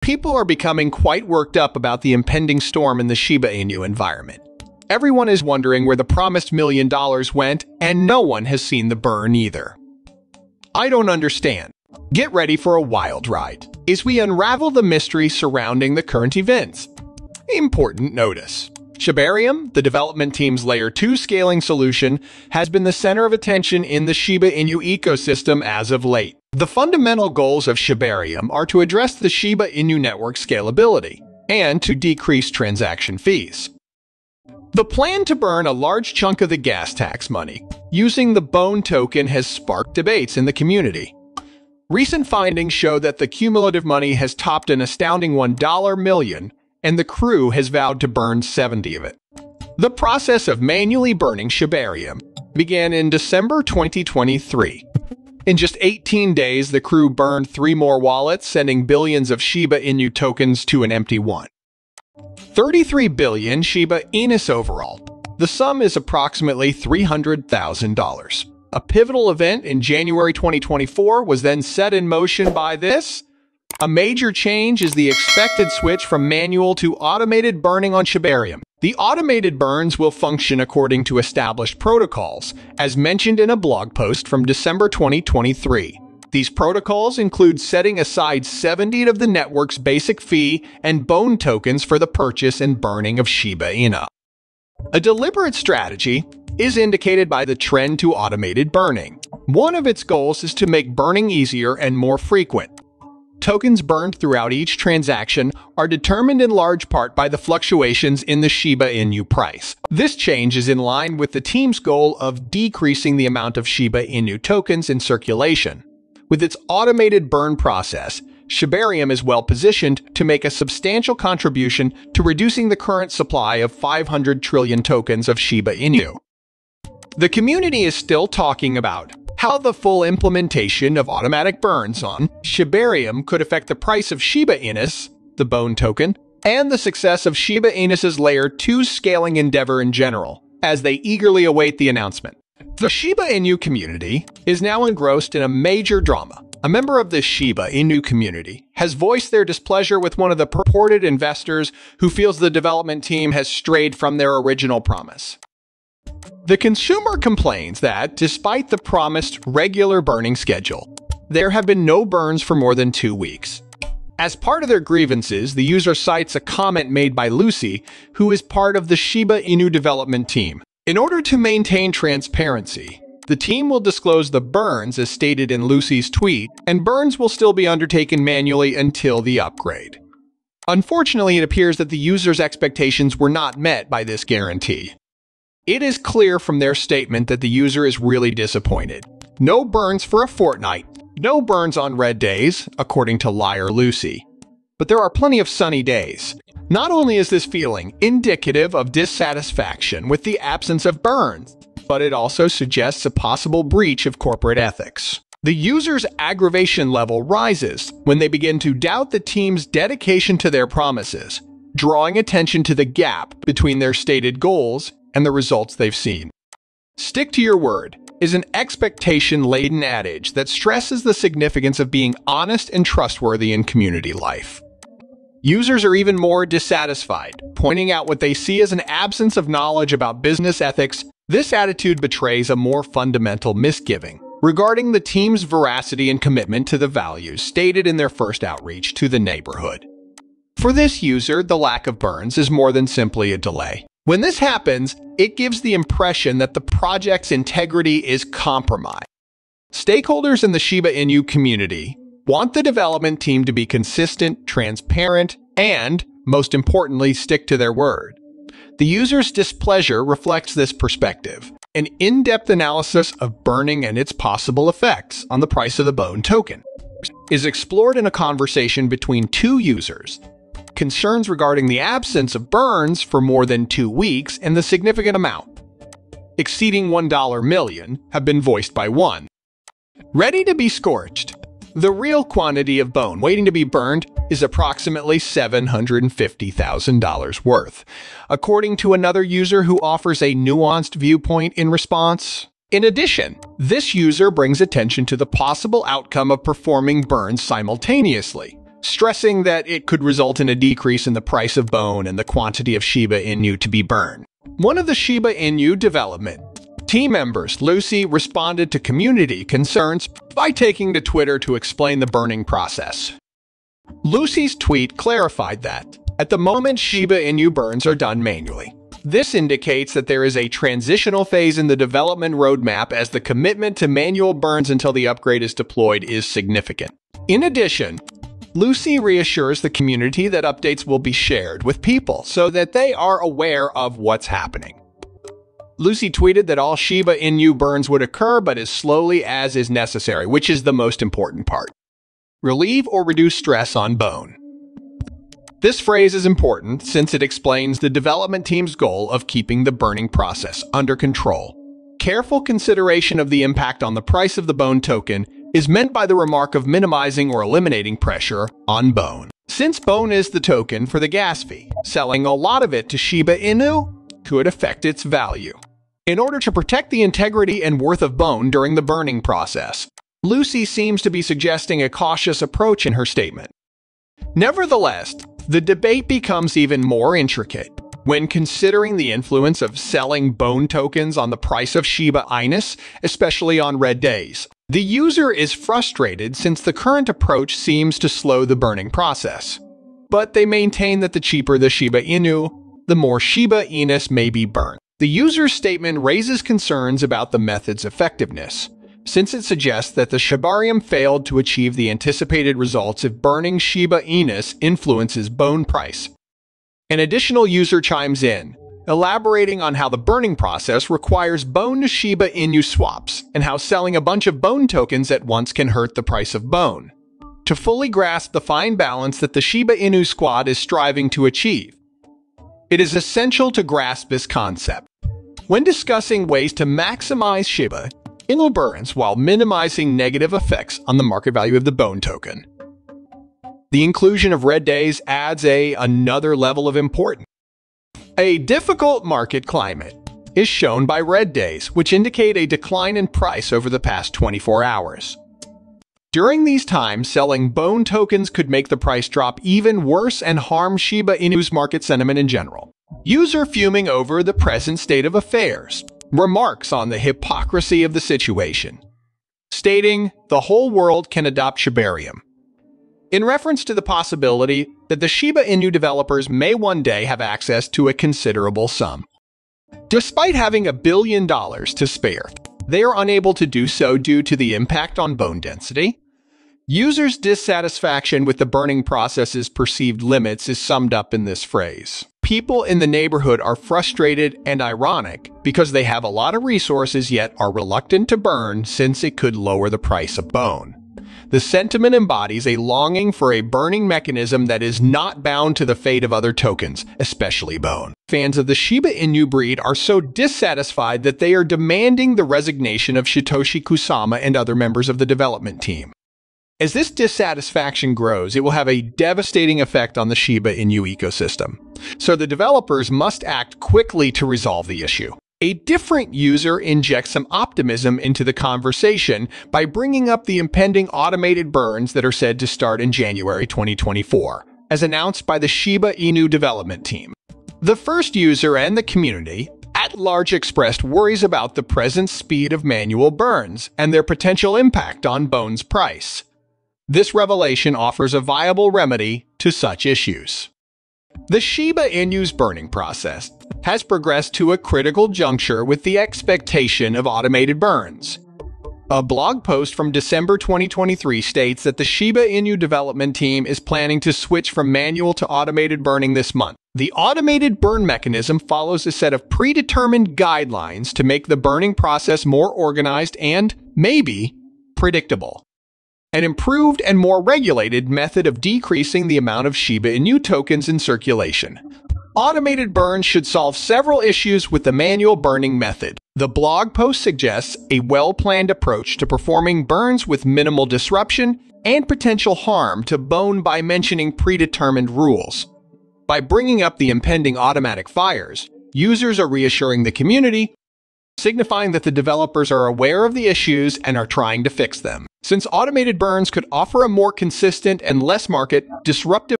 People are becoming quite worked up about the impending storm in the Shiba Inu environment. Everyone is wondering where the promised $1 million went, and no one has seen the burn either. I don't understand. Get ready for a wild ride as we unravel the mystery surrounding the current events. Important notice. Shibarium, the development team's Layer 2 scaling solution, has been the center of attention in the Shiba Inu ecosystem as of late. The fundamental goals of Shibarium are to address the Shiba Inu network scalability and to decrease transaction fees. The plan to burn a large chunk of the gas tax money using the BONE token has sparked debates in the community. Recent findings show that the cumulative money has topped an astounding $1 million, and the crew has vowed to burn 70 of it. The process of manually burning Shibarium began in December 2023. In just 18 days, the crew burned 3 more wallets, sending billions of Shiba Inu tokens to an empty one. 33 billion Shiba Inus overall. The sum is approximately $300,000. A pivotal event in January 2024 was then set in motion by this. A major change is the expected switch from manual to automated burning on Shibarium. The automated burns will function according to established protocols, as mentioned in a blog post from December 2023. These protocols include setting aside 70 of the network's basic fee and BONE tokens for the purchase and burning of Shiba Inu. A deliberate strategy is indicated by the trend to automated burning. One of its goals is to make burning easier and more frequent. Tokens burned throughout each transaction are determined in large part by the fluctuations in the Shiba Inu price. This change is in line with the team's goal of decreasing the amount of Shiba Inu tokens in circulation. With its automated burn process, Shibarium is well positioned to make a substantial contribution to reducing the current supply of 500 trillion tokens of Shiba Inu. The community is still talking about how the full implementation of automatic burns on Shibarium could affect the price of Shiba Inus, the BONE token, and the success of Shiba Inus's Layer 2 scaling endeavor in general, as they eagerly await the announcement. The Shiba Inu community is now engrossed in a major drama. A member of the Shiba Inu community has voiced their displeasure with one of the purported investors who feels the development team has strayed from their original promise. The consumer complains that, despite the promised regular burning schedule, there have been no burns for more than 2 weeks. As part of their grievances, the user cites a comment made by Lucy, who is part of the Shiba Inu development team. In order to maintain transparency, the team will disclose the burns as stated in Lucy's tweet, and burns will still be undertaken manually until the upgrade. Unfortunately, it appears that the user's expectations were not met by this guarantee. It is clear from their statement that the user is really disappointed. No burns for a fortnight. No burns on red days, according to Liar Lucy. But there are plenty of sunny days. Not only is this feeling indicative of dissatisfaction with the absence of burns, but it also suggests a possible breach of corporate ethics. The user's aggravation level rises when they begin to doubt the team's dedication to their promises, drawing attention to the gap between their stated goals and the results they've seen. Stick to your word is an expectation-laden adage that stresses the significance of being honest and trustworthy in community life. Users are even more dissatisfied, pointing out what they see as an absence of knowledge about business ethics. This attitude betrays a more fundamental misgiving regarding the team's veracity and commitment to the values stated in their first outreach to the neighborhood. For this user, the lack of burns is more than simply a delay. When this happens, it gives the impression that the project's integrity is compromised. Stakeholders in the Shiba Inu community want the development team to be consistent, transparent, and, most importantly, stick to their word. The user's displeasure reflects this perspective. An in-depth analysis of burning and its possible effects on the price of the BONE token is explored in a conversation between 2 users. Concerns regarding the absence of burns for more than 2 weeks and the significant amount, exceeding $1 million, have been voiced by one. Ready to be scorched. The real quantity of bone waiting to be burned is approximately $750,000 worth, according to another user who offers a nuanced viewpoint in response. In addition, this user brings attention to the possible outcome of performing burns simultaneously, stressing that it could result in a decrease in the price of bone and the quantity of Shiba Inu to be burned. One of the Shiba Inu development team members, Lucy, responded to community concerns by taking to Twitter to explain the burning process. Lucy's tweet clarified that, at the moment, Shiba Inu burns are done manually. This indicates that there is a transitional phase in the development roadmap as the commitment to manual burns until the upgrade is deployed is significant. In addition, Lucy reassures the community that updates will be shared with people so that they are aware of what's happening. Lucy tweeted that all Shiba Inu burns would occur, but as slowly as is necessary, which is the most important part. Relieve or reduce stress on bone. This phrase is important since it explains the development team's goal of keeping the burning process under control. Careful consideration of the impact on the price of the bone token is meant by the remark of minimizing or eliminating pressure on bone. Since bone is the token for the gas fee, selling a lot of it to Shiba Inu could affect its value. In order to protect the integrity and worth of bone during the burning process, Lucy seems to be suggesting a cautious approach in her statement. Nevertheless, the debate becomes even more intricate when considering the influence of selling bone tokens on the price of Shiba Inu, especially on red days. The user is frustrated since the current approach seems to slow the burning process, but they maintain that the cheaper the Shiba Inu, the more Shiba Inu may be burned. The user's statement raises concerns about the method's effectiveness, since it suggests that the Shibarium failed to achieve the anticipated results if burning Shiba Inu influences bone price. An additional user chimes in, elaborating on how the burning process requires bone to Shiba Inu swaps, and how selling a bunch of bone tokens at once can hurt the price of bone. To fully grasp the fine balance that the Shiba Inu squad is striving to achieve, it is essential to grasp this concept. When discussing ways to maximize Shiba Inu burns while minimizing negative effects on the market value of the bone token, the inclusion of red days adds another level of importance. A difficult market climate is shown by red days, which indicate a decline in price over the past 24 hours. During these times, selling bone tokens could make the price drop even worse and harm Shiba Inu's market sentiment in general. User fuming over the present state of affairs remarks on the hypocrisy of the situation, stating the whole world can adopt Shibarium, in reference to the possibility that the Shiba Inu developers may one day have access to a considerable sum. Despite having $1 billion to spare, they are unable to do so due to the impact on bone density. Users' dissatisfaction with the burning process's perceived limits is summed up in this phrase. People in the neighborhood are frustrated and ironic because they have a lot of resources yet are reluctant to burn since it could lower the price of bone. The sentiment embodies a longing for a burning mechanism that is not bound to the fate of other tokens, especially bone. Fans of the Shiba Inu breed are so dissatisfied that they are demanding the resignation of Shytoshi Kusama and other members of the development team. As this dissatisfaction grows, it will have a devastating effect on the Shiba Inu ecosystem, so the developers must act quickly to resolve the issue. A different user injects some optimism into the conversation by bringing up the impending automated burns that are said to start in January 2024, as announced by the Shiba Inu development team. The first user and the community at large expressed worries about the present speed of manual burns and their potential impact on bone's price. This revelation offers a viable remedy to such issues. The Shiba Inu's burning process has progressed to a critical juncture with the expectation of automated burns. A blog post from December 2023 states that the Shiba Inu development team is planning to switch from manual to automated burning this month. The automated burn mechanism follows a set of predetermined guidelines to make the burning process more organized and, maybe, predictable. An improved and more regulated method of decreasing the amount of Shiba Inu tokens in circulation. Automated burns should solve several issues with the manual burning method. The blog post suggests a well-planned approach to performing burns with minimal disruption and potential harm to bone by mentioning predetermined rules. By bringing up the impending automatic fires, users are reassuring the community signifying that the developers are aware of the issues and are trying to fix them. Since automated burns could offer a more consistent and less market disruptive